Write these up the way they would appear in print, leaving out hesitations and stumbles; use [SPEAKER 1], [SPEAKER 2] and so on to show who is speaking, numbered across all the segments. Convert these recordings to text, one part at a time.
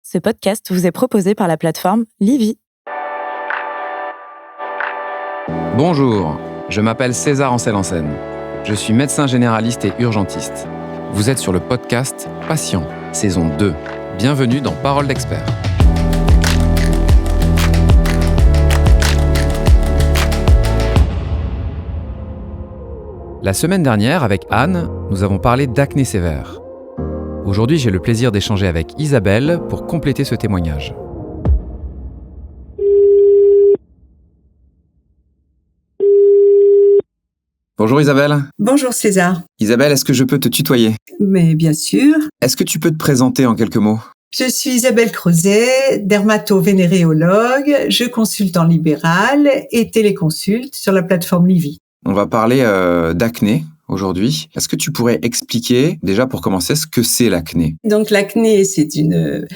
[SPEAKER 1] Ce podcast vous est proposé par la plateforme Livy.
[SPEAKER 2] Bonjour, je m'appelle César Ancel-Enseigne. Je suis médecin généraliste et urgentiste. Vous êtes sur le podcast Patient, saison 2. Bienvenue dans Parole d'expert. La semaine dernière, avec Anne, nous avons parlé d'acné sévère. Aujourd'hui, j'ai le plaisir d'échanger avec Isabelle pour compléter ce témoignage. Bonjour Isabelle.
[SPEAKER 3] Bonjour César.
[SPEAKER 2] Isabelle, est-ce que je peux te tutoyer ?
[SPEAKER 3] Mais bien sûr.
[SPEAKER 2] Est-ce que tu peux te présenter en quelques mots ?
[SPEAKER 3] Je suis Isabelle Crozet, dermato-vénéréologue. Je consulte en libéral et téléconsulte sur la plateforme Livy.
[SPEAKER 2] On va parler d'acné aujourd'hui. Est-ce que tu pourrais expliquer, déjà pour commencer, ce que c'est l'acné ?
[SPEAKER 3] Donc l'acné, c'est une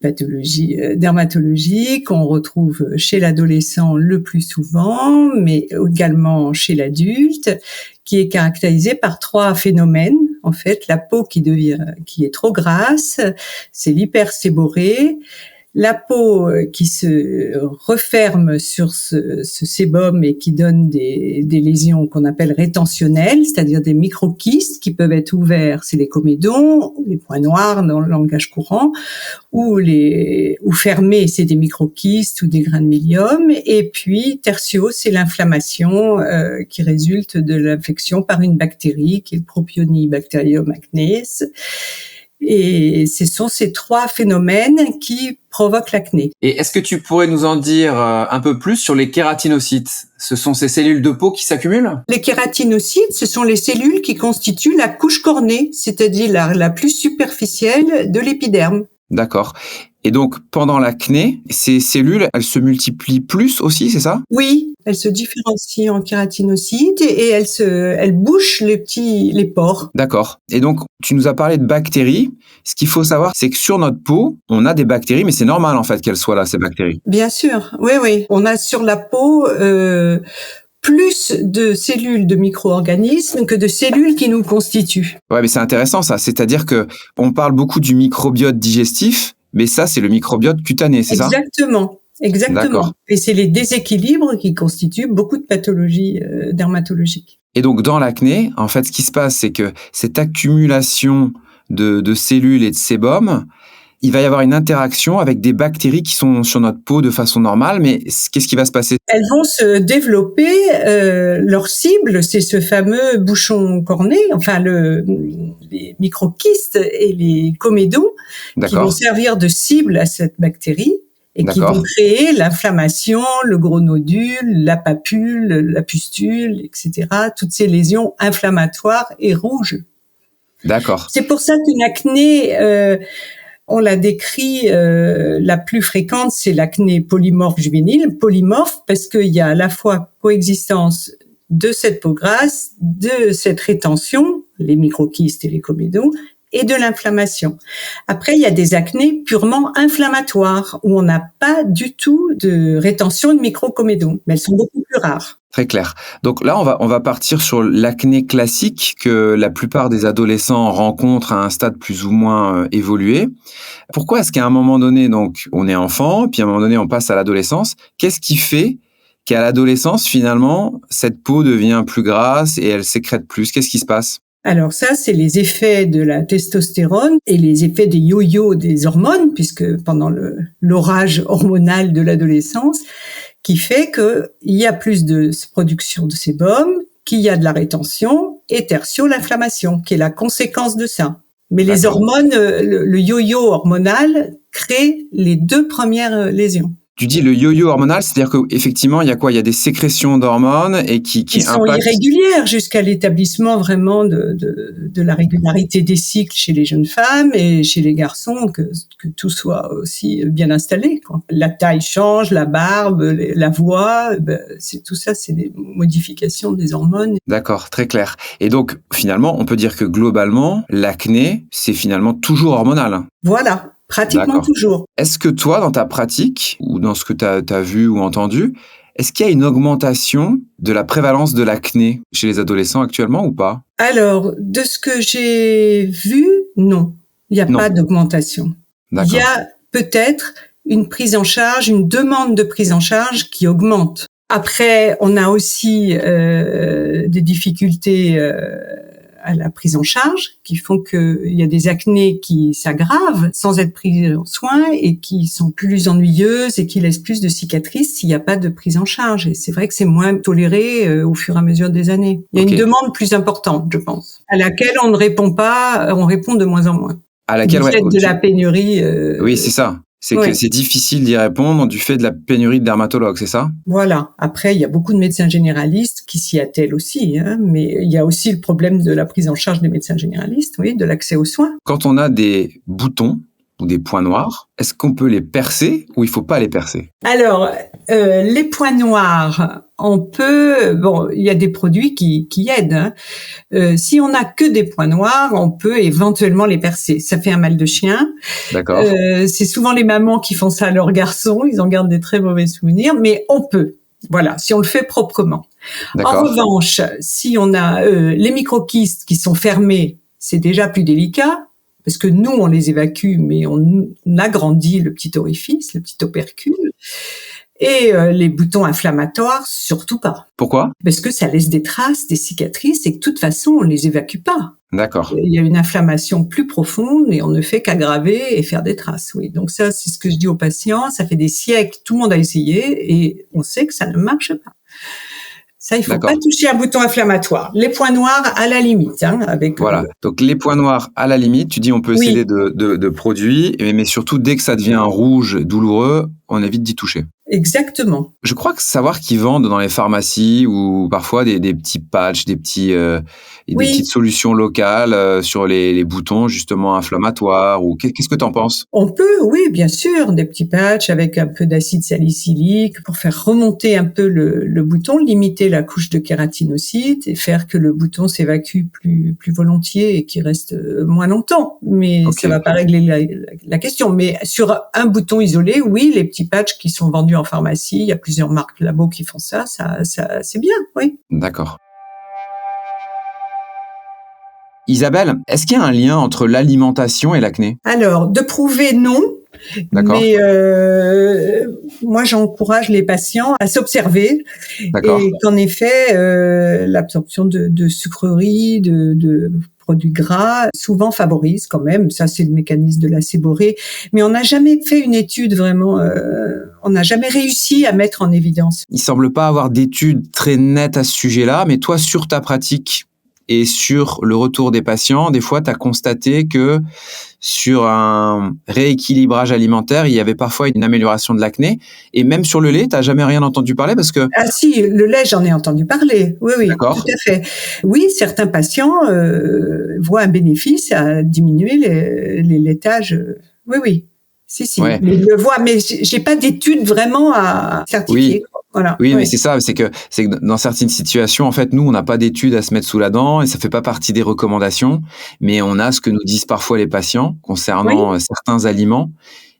[SPEAKER 3] pathologie dermatologique qu'on retrouve chez l'adolescent le plus souvent, mais également chez l'adulte, qui est caractérisée par trois phénomènes. En fait, la peau qui est trop grasse, c'est l'hyperséborrhée. La peau qui se referme sur ce sébum et qui donne des lésions qu'on appelle rétentionnelles, c'est-à-dire des microkystes qui peuvent être ouverts, c'est les comédons, les points noirs dans le langage courant, ou fermés, c'est des microkystes ou des grains de milium. Et puis tertio, c'est l'inflammation qui résulte de l'infection par une bactérie qui est le Propionibacterium acnes. Et ce sont ces trois phénomènes qui provoquent l'acné.
[SPEAKER 2] Et est-ce que tu pourrais nous en dire un peu plus sur les kératinocytes ? Ce sont ces cellules de peau qui s'accumulent ?
[SPEAKER 3] Les kératinocytes, ce sont les cellules qui constituent la couche cornée, c'est-à-dire la plus superficielle de l'épiderme.
[SPEAKER 2] D'accord. Et donc, pendant l'acné, ces cellules, elles se multiplient plus aussi, c'est ça ?
[SPEAKER 3] Oui, elles se différencient en kératinocytes et elles bouchent les pores.
[SPEAKER 2] D'accord. Et donc, tu nous as parlé de bactéries. Ce qu'il faut savoir, c'est que sur notre peau, on a des bactéries, mais c'est normal en fait qu'elles soient là, ces bactéries.
[SPEAKER 3] Bien sûr, oui. On a sur la peau plus de cellules de micro-organismes que de cellules qui nous constituent.
[SPEAKER 2] Ouais, mais c'est intéressant ça. C'est-à-dire que on parle beaucoup du microbiote digestif, mais ça, c'est le microbiote cutané, c'est ça ?
[SPEAKER 3] Exactement.
[SPEAKER 2] D'accord.
[SPEAKER 3] Et c'est les déséquilibres qui constituent beaucoup de pathologies dermatologiques.
[SPEAKER 2] Et donc, dans l'acné, en fait, ce qui se passe, c'est que cette accumulation de cellules et de sébum, il va y avoir une interaction avec des bactéries qui sont sur notre peau de façon normale, mais qu'est-ce qui va se passer ?
[SPEAKER 3] Elles vont se développer, leur cible, c'est ce fameux bouchon corné, enfin les microkystes et les comédons, qui vont servir de cible à cette bactérie et qui vont créer l'inflammation, le gros nodule, la papule, la pustule, etc. Toutes ces lésions inflammatoires et rouges.
[SPEAKER 2] D'accord.
[SPEAKER 3] C'est pour ça qu'une acné... on l'a décrit, la plus fréquente, c'est l'acné polymorphe juvénile. Polymorphe parce qu'il y a à la fois coexistence de cette peau grasse, de cette rétention, les microkystes et les comédons, et de l'inflammation. Après, il y a des acnés purement inflammatoires, où on n'a pas du tout de rétention de microcomédons, mais elles sont beaucoup plus rares.
[SPEAKER 2] Très clair. Donc là, on va partir sur l'acné classique que la plupart des adolescents rencontrent à un stade plus ou moins évolué. Pourquoi est-ce qu'à un moment donné, donc, on est enfant, puis à un moment donné, on passe à l'adolescence ? Qu'est-ce qui fait qu'à l'adolescence, finalement, cette peau devient plus grasse et elle sécrète plus ? Qu'est-ce qui se passe ?
[SPEAKER 3] Alors ça, c'est les effets de la testostérone et les effets des yo-yo des hormones, puisque pendant l'orage hormonal de l'adolescence, qui fait qu'il y a plus de production de sébum, qu'il y a de la rétention, et tertio, l'inflammation, qui est la conséquence de ça. Mais les hormones, le yo-yo hormonal crée les deux premières lésions.
[SPEAKER 2] Tu dis le yo-yo hormonal, c'est-à-dire qu'effectivement, il y a quoi ? Il y a des sécrétions d'hormones et qui
[SPEAKER 3] sont irrégulières jusqu'à l'établissement vraiment de la régularité des cycles chez les jeunes femmes et chez les garçons, que tout soit aussi bien installé, quoi. La taille change, la barbe, la voix, tout ça, c'est des modifications des hormones.
[SPEAKER 2] D'accord, très clair. Et donc, finalement, on peut dire que globalement, l'acné, c'est finalement toujours hormonal.
[SPEAKER 3] Voilà. Pratiquement toujours.
[SPEAKER 2] Est-ce que toi, dans ta pratique, ou dans ce que tu as vu ou entendu, est-ce qu'il y a une augmentation de la prévalence de l'acné chez les adolescents actuellement ou pas ?
[SPEAKER 3] Alors, de ce que j'ai vu, non. Il n'y a pas d'augmentation.
[SPEAKER 2] D'accord.
[SPEAKER 3] Il y a peut-être une prise en charge, une demande de prise en charge qui augmente. Après, on a aussi des difficultés à la prise en charge qui font qu'il y a des acnés qui s'aggravent sans être pris en soin et qui sont plus ennuyeuses et qui laissent plus de cicatrices s'il n'y a pas de prise en charge. Et c'est vrai que c'est moins toléré au fur et à mesure des années. Il y a une demande plus importante, je pense, à laquelle on ne répond pas, on répond de moins en moins.
[SPEAKER 2] À laquelle,
[SPEAKER 3] du fait de la pénurie.
[SPEAKER 2] Oui, c'est ça. C'est que c'est difficile d'y répondre du fait de la pénurie de dermatologues, c'est ça?
[SPEAKER 3] Voilà. Après, il y a beaucoup de médecins généralistes qui s'y attellent aussi, mais il y a aussi le problème de la prise en charge des médecins généralistes, de l'accès aux soins.
[SPEAKER 2] Quand on a des boutons ou des points noirs, est-ce qu'on peut les percer ou il faut pas les percer?
[SPEAKER 3] Alors, les points noirs, on peut... Bon, il y a des produits qui aident. Si on n'a que des points noirs, on peut éventuellement les percer. Ça fait un mal de chien.
[SPEAKER 2] D'accord.
[SPEAKER 3] C'est souvent les mamans qui font ça à leurs garçons. Ils en gardent des très mauvais souvenirs, mais on peut. Voilà, si on le fait proprement.
[SPEAKER 2] D'accord.
[SPEAKER 3] En revanche, si on a les microkystes qui sont fermés, c'est déjà plus délicat. Parce que nous, on les évacue, mais on agrandit le petit orifice, le petit opercule. Et les boutons inflammatoires, surtout pas.
[SPEAKER 2] Pourquoi?
[SPEAKER 3] Parce que ça laisse des traces, des cicatrices, et que de toute façon, on les évacue pas.
[SPEAKER 2] D'accord.
[SPEAKER 3] Il y a une inflammation plus profonde et on ne fait qu'aggraver et faire des traces. Oui, donc ça, c'est ce que je dis aux patients. Ça fait des siècles, tout le monde a essayé et on sait que ça ne marche pas. Ça, il faut pas toucher un bouton inflammatoire. Les points noirs, à la limite, avec.
[SPEAKER 2] Voilà. Donc, les points noirs, à la limite, tu dis, on peut essayer de produits, mais surtout, dès que ça devient rouge, douloureux, on évite d'y toucher.
[SPEAKER 3] Exactement.
[SPEAKER 2] Je crois que savoir qu'ils vendent dans les pharmacies ou parfois des petits patchs, des petites solutions locales sur les boutons justement inflammatoires ou qu'est-ce que tu en penses?
[SPEAKER 3] On peut, oui, bien sûr, des petits patchs avec un peu d'acide salicylique pour faire remonter un peu le bouton, limiter la couche de kératinocytes et faire que le bouton s'évacue plus volontiers et qu'il reste moins longtemps. Mais ça va pas régler la question. Mais sur un bouton isolé, oui, les petits patchs qui sont vendus en pharmacie, il y a plusieurs marques labo qui font ça c'est bien, oui.
[SPEAKER 2] D'accord. Isabelle, est-ce qu'il y a un lien entre l'alimentation et l'acné?
[SPEAKER 3] Alors, de prouver non.
[SPEAKER 2] D'accord.
[SPEAKER 3] Mais moi, j'encourage les patients à s'observer.
[SPEAKER 2] D'accord.
[SPEAKER 3] Et qu'en effet, l'absorption de sucreries, de produits gras, souvent favorise quand même. Ça, c'est le mécanisme de la séborrhée. Mais on n'a jamais fait une étude vraiment... on n'a jamais réussi à mettre en évidence.
[SPEAKER 2] Il semble pas avoir d'études très nettes à ce sujet-là, mais toi, sur ta pratique et sur le retour des patients, des fois, tu as constaté que sur un rééquilibrage alimentaire, il y avait parfois une amélioration de l'acné. Et même sur le lait, tu n'as jamais rien entendu parler parce que...
[SPEAKER 3] Ah si, le lait, j'en ai entendu parler. Oui,
[SPEAKER 2] d'accord.
[SPEAKER 3] Tout à fait. Oui, certains patients voient un bénéfice à diminuer les laitages. Oui. Si.
[SPEAKER 2] Ouais.
[SPEAKER 3] Mais je le vois, mais j'ai pas d'études vraiment à certifier.
[SPEAKER 2] Oui. Voilà. Oui, mais c'est ça, c'est que dans certaines situations, en fait, nous, on n'a pas d'études à se mettre sous la dent et ça fait pas partie des recommandations, mais on a ce que nous disent parfois les patients concernant certains aliments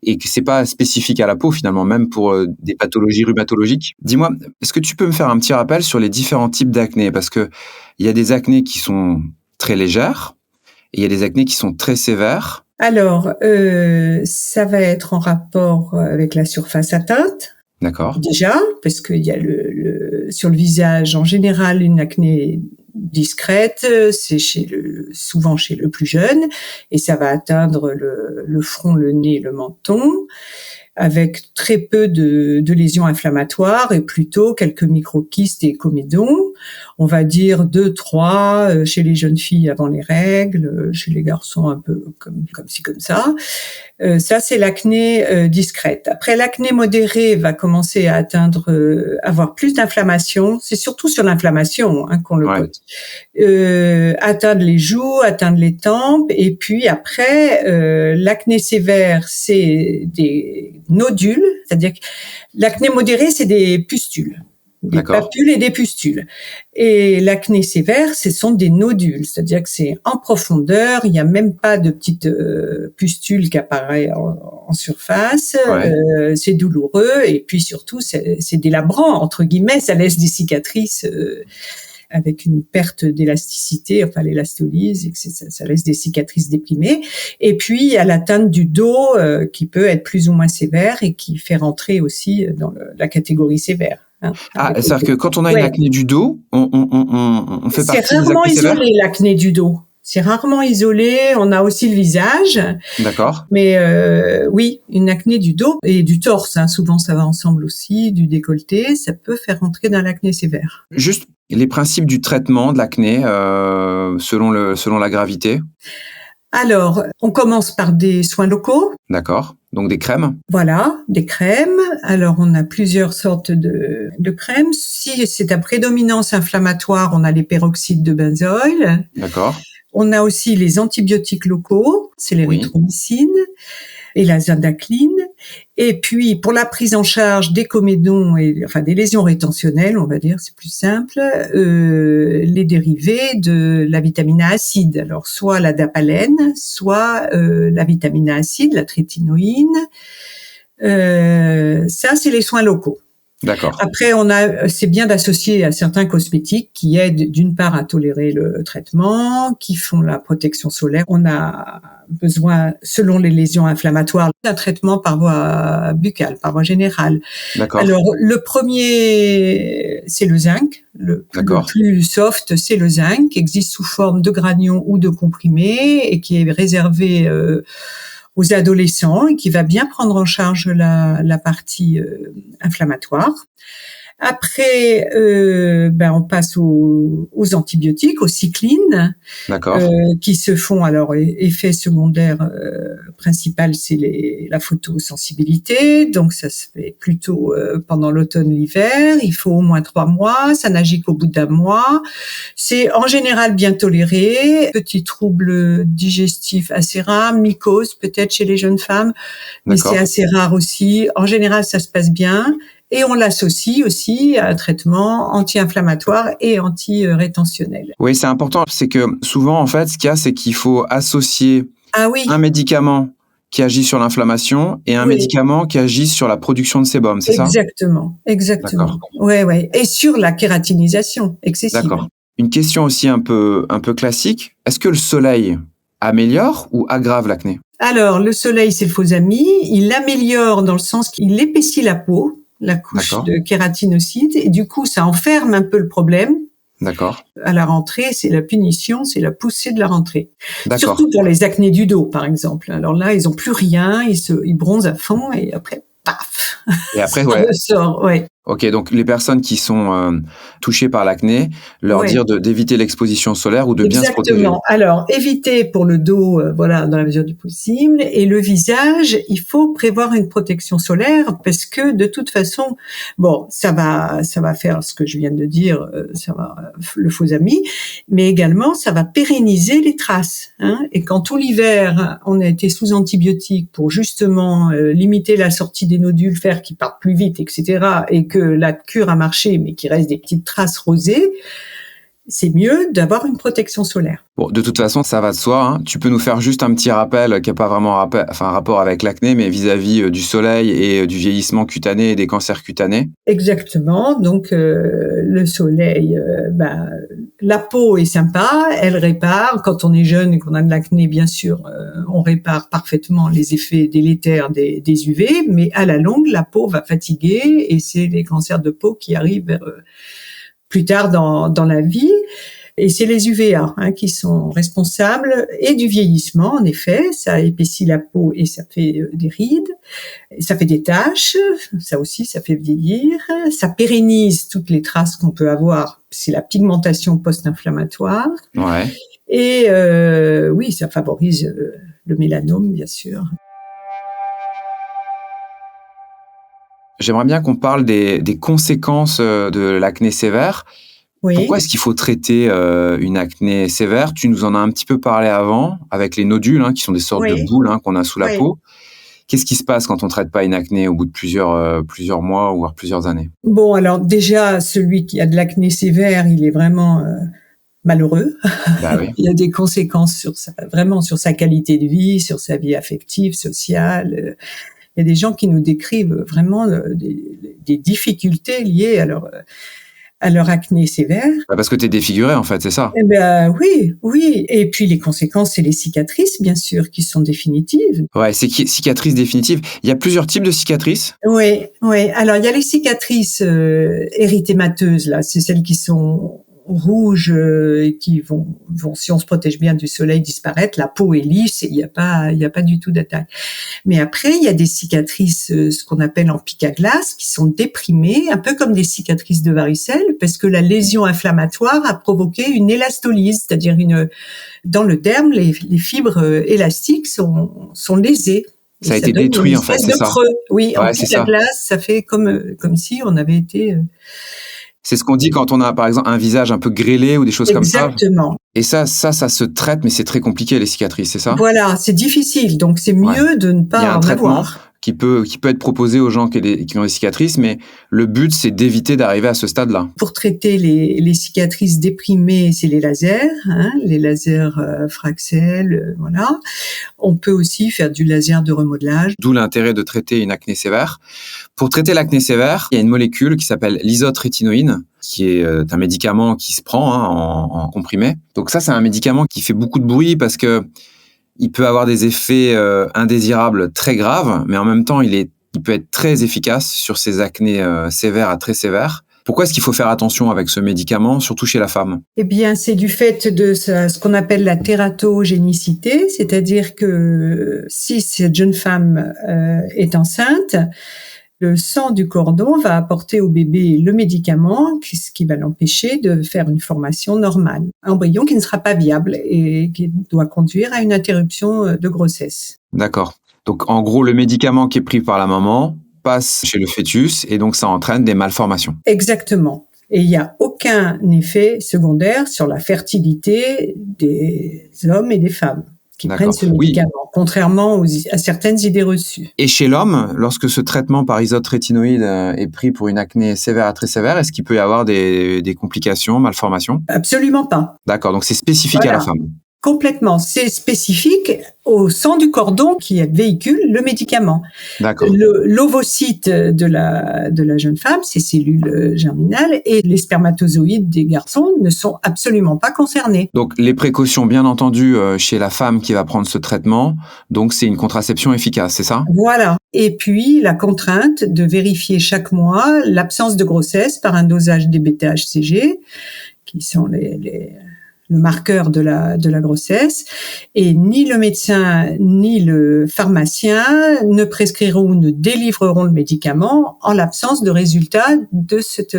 [SPEAKER 2] et que c'est pas spécifique à la peau finalement, même pour des pathologies rhumatologiques. Dis-moi, est-ce que tu peux me faire un petit rappel sur les différents types d'acné? Parce que il y a des acnés qui sont très légères et il y a des acnés qui sont très sévères.
[SPEAKER 3] Alors, ça va être en rapport avec la surface atteinte.
[SPEAKER 2] D'accord.
[SPEAKER 3] Déjà, parce qu'il y a sur le visage, en général, une acné discrète, c'est souvent chez le plus jeune, et ça va atteindre le front, le nez, le menton, avec très peu de lésions inflammatoires et plutôt quelques microkystes et comédons. On va dire 2-3 chez les jeunes filles avant les règles, chez les garçons un peu comme ci, comme ça. Ça, c'est l'acné discrète. Après, l'acné modérée va commencer à avoir plus d'inflammation. C'est surtout sur l'inflammation qu'on le cote. Atteindre les joues, atteindre les tempes. Et puis après, l'acné sévère, c'est des nodules. C'est-à-dire que l'acné modérée, c'est des pustules. Des papules et des pustules. Et l'acné sévère, ce sont des nodules, c'est-à-dire que c'est en profondeur, il n'y a même pas de petite pustule qui apparaît en surface, c'est douloureux et puis surtout c'est délabrant, entre guillemets, ça laisse des cicatrices avec une perte d'élasticité, enfin l'élastolyse, et que ça laisse des cicatrices déprimées. Et puis il y a l'atteinte du dos qui peut être plus ou moins sévère et qui fait rentrer aussi dans la catégorie sévère.
[SPEAKER 2] C'est-à-dire que quand on a une acné du dos, on fait partie des acnés sévères ?
[SPEAKER 3] C'est rarement isolé, l'acné du dos. C'est rarement isolé. On a aussi le visage.
[SPEAKER 2] D'accord.
[SPEAKER 3] Mais oui, une acné du dos et du torse, souvent ça va ensemble aussi, du décolleté, ça peut faire rentrer dans l'acné sévère.
[SPEAKER 2] Juste les principes du traitement de l'acné selon la gravité.
[SPEAKER 3] Alors, on commence par des soins locaux.
[SPEAKER 2] D'accord. Donc des crèmes.
[SPEAKER 3] Voilà, des crèmes. Alors, on a plusieurs sortes de crèmes. Si c'est à prédominance inflammatoire, on a les peroxydes de benzoïle.
[SPEAKER 2] D'accord.
[SPEAKER 3] On a aussi les antibiotiques locaux, c'est l'érythromycine et la zindacline. Et puis, pour la prise en charge des comédons des lésions rétentionnelles, on va dire, c'est plus simple, les dérivés de la vitamine A acide. Alors, soit la dapalène, soit la vitamine A acide, la trétinoïne. Ça, c'est les soins locaux.
[SPEAKER 2] D'accord.
[SPEAKER 3] Après, c'est bien d'associer à certains cosmétiques qui aident d'une part à tolérer le traitement, qui font la protection solaire. On a besoin, selon les lésions inflammatoires, d'un traitement par voie buccale, par voie générale.
[SPEAKER 2] D'accord.
[SPEAKER 3] Alors, le premier, c'est le zinc. Le plus soft, c'est le zinc, qui existe sous forme de granules ou de comprimés et qui est réservé aux adolescents et qui va bien prendre en charge la partie inflammatoire. Après, on passe aux antibiotiques, aux cyclines, qui se font. Alors, effet secondaire principal, c'est la photosensibilité. Donc, ça se fait plutôt pendant l'automne, l'hiver. Il faut au moins 3 mois. Ça n'agit qu'au bout d'1 mois. C'est en général bien toléré. Petits troubles digestifs assez rares, mycose peut-être chez les jeunes femmes, mais c'est assez rare aussi. En général, ça se passe bien. Et on l'associe aussi à un traitement anti-inflammatoire et anti-rétentionnel.
[SPEAKER 2] Oui, c'est important. C'est que souvent, en fait, ce qu'il y a, c'est qu'il faut associer un médicament qui agit sur l'inflammation et un médicament qui agit sur la production de sébum, c'est ça ?
[SPEAKER 3] Exactement. Ouais. Et sur la kératinisation excessive.
[SPEAKER 2] D'accord. Une question aussi un peu classique. Est-ce que le soleil améliore ou aggrave l'acné ?
[SPEAKER 3] Alors, le soleil, c'est le faux ami. Il améliore dans le sens qu'il épaissit la peau, la couche de kératinocytes, et du coup, ça enferme un peu le problème.
[SPEAKER 2] D'accord.
[SPEAKER 3] À la rentrée, c'est la punition, c'est la poussée de la rentrée.
[SPEAKER 2] D'accord.
[SPEAKER 3] Surtout pour les acnés du dos, par exemple. Alors là, ils ont plus rien, ils bronzent à fond, et après, paf.
[SPEAKER 2] Et après,
[SPEAKER 3] ça ressort,
[SPEAKER 2] Ok, donc les personnes qui sont touchées par l'acné, leur dire d'éviter l'exposition solaire ou de bien se protéger.
[SPEAKER 3] Exactement. Alors, éviter pour le dos, dans la mesure du possible. Et le visage, il faut prévoir une protection solaire parce que de toute façon, ça va faire ce que je viens de dire, ça va le faux ami, mais également ça va pérenniser les traces. Et quand tout l'hiver, on a été sous antibiotiques pour justement limiter la sortie des nodules, faire qu'ils partent plus vite, etc., et que la cure a marché, mais qu'il reste des petites traces rosées, c'est mieux d'avoir une protection solaire.
[SPEAKER 2] Bon, de toute façon, ça va de soi. Tu peux nous faire juste un petit rappel qui n'a pas vraiment un rapport avec l'acné, mais vis-à-vis du soleil et du vieillissement cutané et des cancers cutanés.
[SPEAKER 3] Exactement. Donc, le soleil, la peau est sympa, elle répare. Quand on est jeune et qu'on a de l'acné, bien sûr, on répare parfaitement les effets délétères des UV, mais à la longue, la peau va fatiguer et c'est les cancers de peau qui arrivent plus tard dans la vie. Et c'est les UVA qui sont responsables et du vieillissement, en effet. Ça épaissit la peau et ça fait des rides, ça fait des taches, ça aussi, ça fait vieillir. Ça pérennise toutes les traces qu'on peut avoir, c'est la pigmentation post-inflammatoire.
[SPEAKER 2] Ouais.
[SPEAKER 3] Et ça favorise le mélanome, bien sûr.
[SPEAKER 2] J'aimerais bien qu'on parle des conséquences de l'acné sévère.
[SPEAKER 3] Oui.
[SPEAKER 2] Pourquoi est-ce qu'il faut traiter une acné sévère ? Tu nous en as un petit peu parlé avant, avec les nodules, qui sont des sortes de boules qu'on a sous la peau. Qu'est-ce qui se passe quand on ne traite pas une acné au bout de plusieurs mois ou voire plusieurs années ?
[SPEAKER 3] Bon, alors déjà, celui qui a de l'acné sévère, il est vraiment malheureux.
[SPEAKER 2] Bah oui.
[SPEAKER 3] Il y a des conséquences sur sa qualité de vie, sur sa vie affective, sociale. Il y a des gens qui nous décrivent vraiment des difficultés liées à à leur acné sévère.
[SPEAKER 2] Parce que tu es défiguré, en fait, c'est ça?
[SPEAKER 3] Eh ben, oui. Et puis les conséquences, c'est les cicatrices, bien sûr, qui sont définitives.
[SPEAKER 2] Ouais, c'est cicatrices définitives. Il y a plusieurs types de cicatrices?
[SPEAKER 3] Oui. Alors, il y a les cicatrices érythémateuses, là. C'est celles qui sont rouges et qui vont, si on se protège bien du soleil, disparaître. La peau est lisse et il y a pas du tout d'attaque. Mais après, il y a des cicatrices, ce qu'on appelle en pic à glace, qui sont déprimées, un peu comme des cicatrices de varicelle, parce que la lésion inflammatoire a provoqué une élastolyse, c'est-à-dire dans le derme, les fibres élastiques sont lésées.
[SPEAKER 2] Ça a été détruit, en fait, c'est ça?
[SPEAKER 3] Creux. Oui,
[SPEAKER 2] Ouais,
[SPEAKER 3] en pic à glace, ça fait comme si on avait été...
[SPEAKER 2] C'est ce qu'on dit quand on a, par exemple, un visage un peu grêlé ou des choses comme ça.
[SPEAKER 3] Exactement.
[SPEAKER 2] Et ça se traite, mais c'est très compliqué, les cicatrices, c'est ça?
[SPEAKER 3] Voilà, c'est difficile, donc c'est mieux de ne pas en avoir.
[SPEAKER 2] Il y a un traitement qui peut être proposé aux gens qui ont des cicatrices, mais le but, c'est d'éviter d'arriver à ce stade-là.
[SPEAKER 3] Pour traiter les cicatrices déprimées, c'est les lasers, les lasers Fraxel, voilà. On peut aussi faire du laser de remodelage.
[SPEAKER 2] D'où l'intérêt de traiter une acné sévère. Pour traiter l'acné sévère, il y a une molécule qui s'appelle l'isotrétinoïne, qui est un médicament qui se prend en comprimé. Donc ça, c'est un médicament qui fait beaucoup de bruit parce que il peut avoir des effets indésirables très graves, mais en même temps, il peut être très efficace sur ces acnés sévères à très sévères. Pourquoi est-ce qu'il faut faire attention avec ce médicament, surtout chez la femme?
[SPEAKER 3] Eh bien, c'est du fait de ce qu'on appelle la tératogénicité, c'est-à-dire que si cette jeune femme est enceinte, le sang du cordon va apporter au bébé le médicament, ce qui va l'empêcher de faire une formation normale. Un embryon qui ne sera pas viable et qui doit conduire à une interruption de grossesse.
[SPEAKER 2] D'accord. Donc, en gros, le médicament qui est pris par la maman passe chez le fœtus et donc ça entraîne des malformations.
[SPEAKER 3] Exactement. Et il n'y a aucun effet secondaire sur la fertilité des hommes et des femmes qui prennent ce médicament, contrairement à certaines idées reçues.
[SPEAKER 2] Et chez l'homme, lorsque ce traitement par isotrétinoïde est pris pour une acné sévère à très sévère, est-ce qu'il peut y avoir des complications, malformations?
[SPEAKER 3] Absolument pas.
[SPEAKER 2] D'accord, donc c'est spécifique à la femme.
[SPEAKER 3] Complètement, c'est spécifique au sang du cordon qui véhicule le médicament.
[SPEAKER 2] D'accord.
[SPEAKER 3] L'ovocyte de la jeune femme, ses cellules germinales, et les spermatozoïdes des garçons ne sont absolument pas concernés.
[SPEAKER 2] Donc les précautions, bien entendu, chez la femme qui va prendre ce traitement, donc c'est une contraception efficace, c'est ça?
[SPEAKER 3] Voilà. Et puis la contrainte de vérifier chaque mois l'absence de grossesse par un dosage des bêta-HCG, qui sont le marqueur de la grossesse, et ni le médecin ni le pharmacien ne prescriront ou ne délivreront le médicament en l'absence de résultats de cette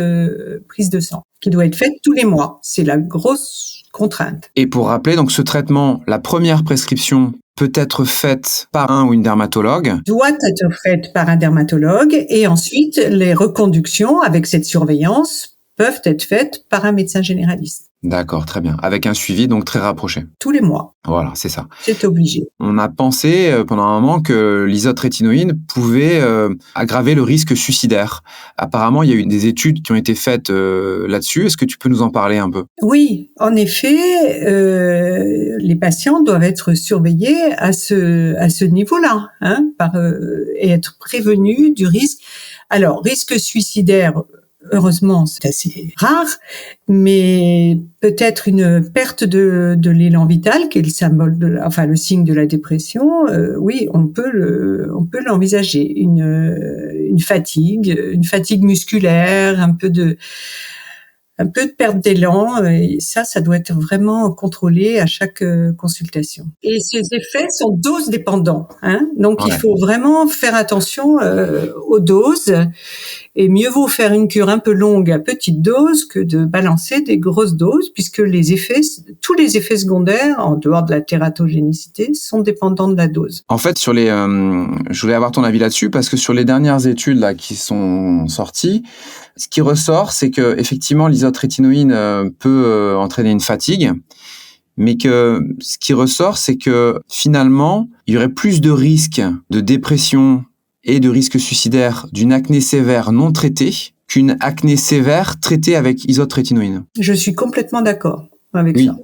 [SPEAKER 3] prise de sang, qui doit être faite tous les mois. C'est la grosse contrainte.
[SPEAKER 2] Et pour rappeler, donc ce traitement, la première prescription peut être faite par un ou une dermatologue.
[SPEAKER 3] Doit être faite par un dermatologue, et ensuite les reconductions avec cette surveillance peuvent être faites par un médecin généraliste.
[SPEAKER 2] D'accord, très bien. Avec un suivi donc très rapproché.
[SPEAKER 3] Tous les mois.
[SPEAKER 2] Voilà, c'est ça.
[SPEAKER 3] C'est obligé.
[SPEAKER 2] On a pensé pendant un moment que l'isotrétinoïne pouvait aggraver le risque suicidaire. Apparemment, il y a eu des études qui ont été faites là-dessus. Est-ce que tu peux nous en parler un peu?
[SPEAKER 3] Oui, en effet, les patients doivent être surveillés à ce niveau-là, et être prévenus du risque. Alors, risque suicidaire, heureusement, c'est assez rare, mais peut-être une perte de l'élan vital, qui est le symbole le signe de la dépression. Oui, on peut l'envisager. Une fatigue musculaire, un peu de perte d'élan, et ça doit être vraiment contrôlé à chaque consultation. Et ces effets sont dose dépendants, donc il faut vraiment faire attention aux doses, et mieux vaut faire une cure un peu longue à petite dose que de balancer des grosses doses, puisque tous les effets secondaires, en dehors de la tératogénicité, sont dépendants de la dose.
[SPEAKER 2] En fait, je voulais avoir ton avis là-dessus, parce que sur les dernières études là qui sont sorties, ce qui ressort, c'est que effectivement l'isotrétinoïne peut entraîner une fatigue, mais que ce qui ressort, c'est que finalement, il y aurait plus de risques de dépression et de risque suicidaire d'une acné sévère non traitée qu'une acné sévère traitée avec isotrétinoïne.
[SPEAKER 3] Je suis complètement d'accord avec ça.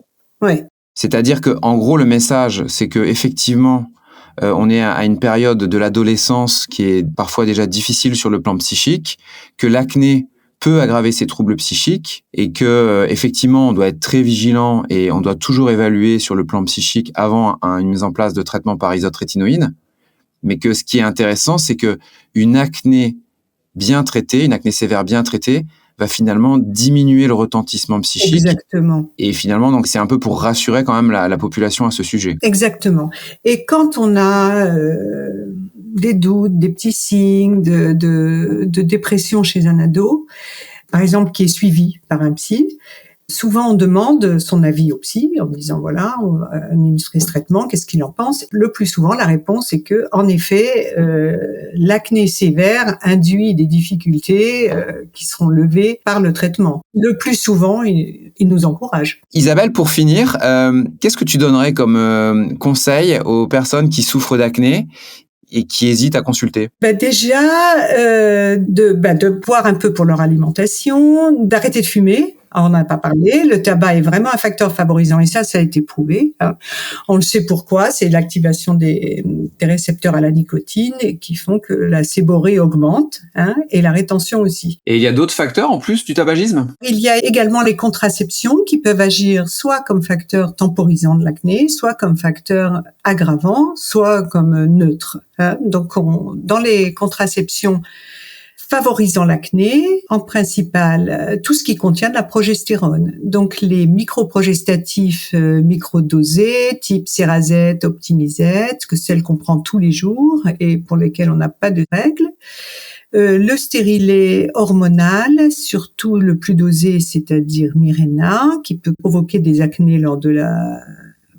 [SPEAKER 3] Ouais.
[SPEAKER 2] C'est-à-dire que, en gros, le message, c'est que effectivement, on est à une période de l'adolescence qui est parfois déjà difficile sur le plan psychique, que l'acné peut aggraver ces troubles psychiques et que effectivement on doit être très vigilant et on doit toujours évaluer sur le plan psychique avant une mise en place de traitement par isotrétinoïde, mais que ce qui est intéressant, c'est que une acné bien traitée, une acné sévère bien traitée, va finalement diminuer le retentissement psychique.
[SPEAKER 3] Exactement.
[SPEAKER 2] Et finalement, donc c'est un peu pour rassurer quand même la population à ce sujet.
[SPEAKER 3] Exactement. Et quand on a des doutes, des petits signes de dépression chez un ado, par exemple qui est suivi par un psy, souvent on demande son avis au psy en disant voilà, on va administrer ce traitement, qu'est-ce qu'il en pense? Le plus souvent, la réponse est que, en effet, l'acné sévère induit des difficultés qui seront levées par le traitement. Le plus souvent, il nous encourage.
[SPEAKER 2] Isabelle, pour finir, qu'est-ce que tu donnerais comme conseil aux personnes qui souffrent d'acné et qui hésitent à consulter?
[SPEAKER 3] Déjà, de boire un peu pour leur alimentation, d'arrêter de fumer. Alors, on n'en a pas parlé. Le tabac est vraiment un facteur favorisant et ça a été prouvé. On le sait pourquoi. C'est l'activation des récepteurs à la nicotine qui font que la séborrhée augmente et la rétention aussi.
[SPEAKER 2] Et il y a d'autres facteurs en plus du tabagisme?
[SPEAKER 3] Il y a également les contraceptions qui peuvent agir soit comme facteur temporisant de l'acné, soit comme facteur aggravant, soit comme neutre. Donc, dans les contraceptions favorisant l'acné, en principal, tout ce qui contient de la progestérone. Donc, les microprogestatifs microdosés, type Cerazette, Optimizette, que celles qu'on prend tous les jours et pour lesquelles on n'a pas de règles. Le stérilet hormonal, surtout le plus dosé, c'est-à-dire Mirena, qui peut provoquer des acnés lors de la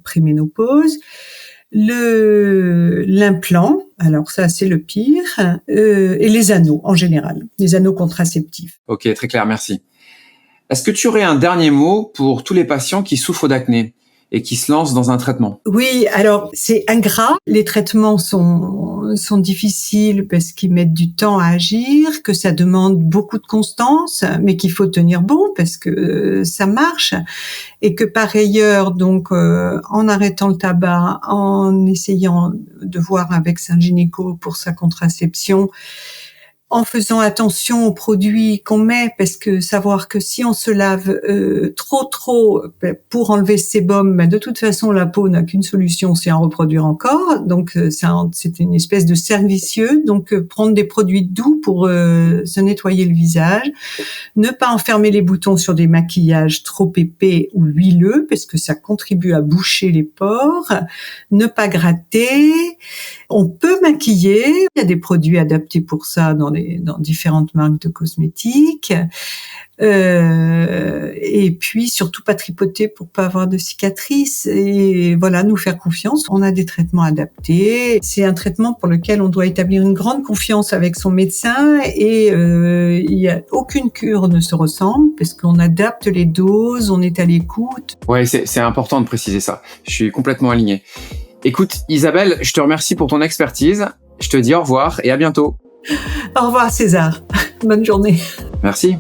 [SPEAKER 3] préménopause. L'implant, alors ça c'est le pire, et les anneaux en général, les anneaux contraceptifs.
[SPEAKER 2] Ok, très clair, merci. Est-ce que tu aurais un dernier mot pour tous les patients qui souffrent d'acné et qui se lancent dans un traitement?
[SPEAKER 3] Oui, alors c'est ingrat. Les traitements sont difficiles parce qu'ils mettent du temps à agir, que ça demande beaucoup de constance, mais qu'il faut tenir bon parce que ça marche. Et que par ailleurs, donc, en arrêtant le tabac, en essayant de voir avec un gynéco pour sa contraception, en faisant attention aux produits qu'on met, parce que savoir que si on se lave trop pour enlever ce sébum, de toute façon la peau n'a qu'une solution, c'est en reproduire encore. Donc c'est une espèce de cercle vicieux. Donc prendre des produits doux pour se nettoyer le visage, ne pas enfermer les boutons sur des maquillages trop épais ou huileux, parce que ça contribue à boucher les pores, ne pas gratter. On peut maquiller, il y a des produits adaptés pour ça dans différentes marques de cosmétiques. Et puis surtout pas tripoter pour pas avoir de cicatrices et voilà, nous faire confiance. On a des traitements adaptés. C'est un traitement pour lequel on doit établir une grande confiance avec son médecin et il y a aucune cure ne se ressemble parce qu'on adapte les doses, on est à l'écoute.
[SPEAKER 2] Ouais, c'est important de préciser ça. Je suis complètement aligné. Écoute, Isabelle, je te remercie pour ton expertise. Je te dis au revoir et à bientôt.
[SPEAKER 3] Au revoir César. Bonne journée.
[SPEAKER 2] Merci.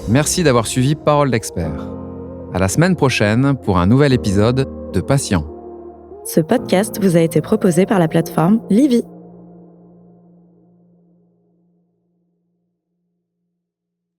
[SPEAKER 4] Merci d'avoir suivi Parole d'expert. À la semaine prochaine pour un nouvel épisode de Patient.
[SPEAKER 1] Ce podcast vous a été proposé par la plateforme Livy.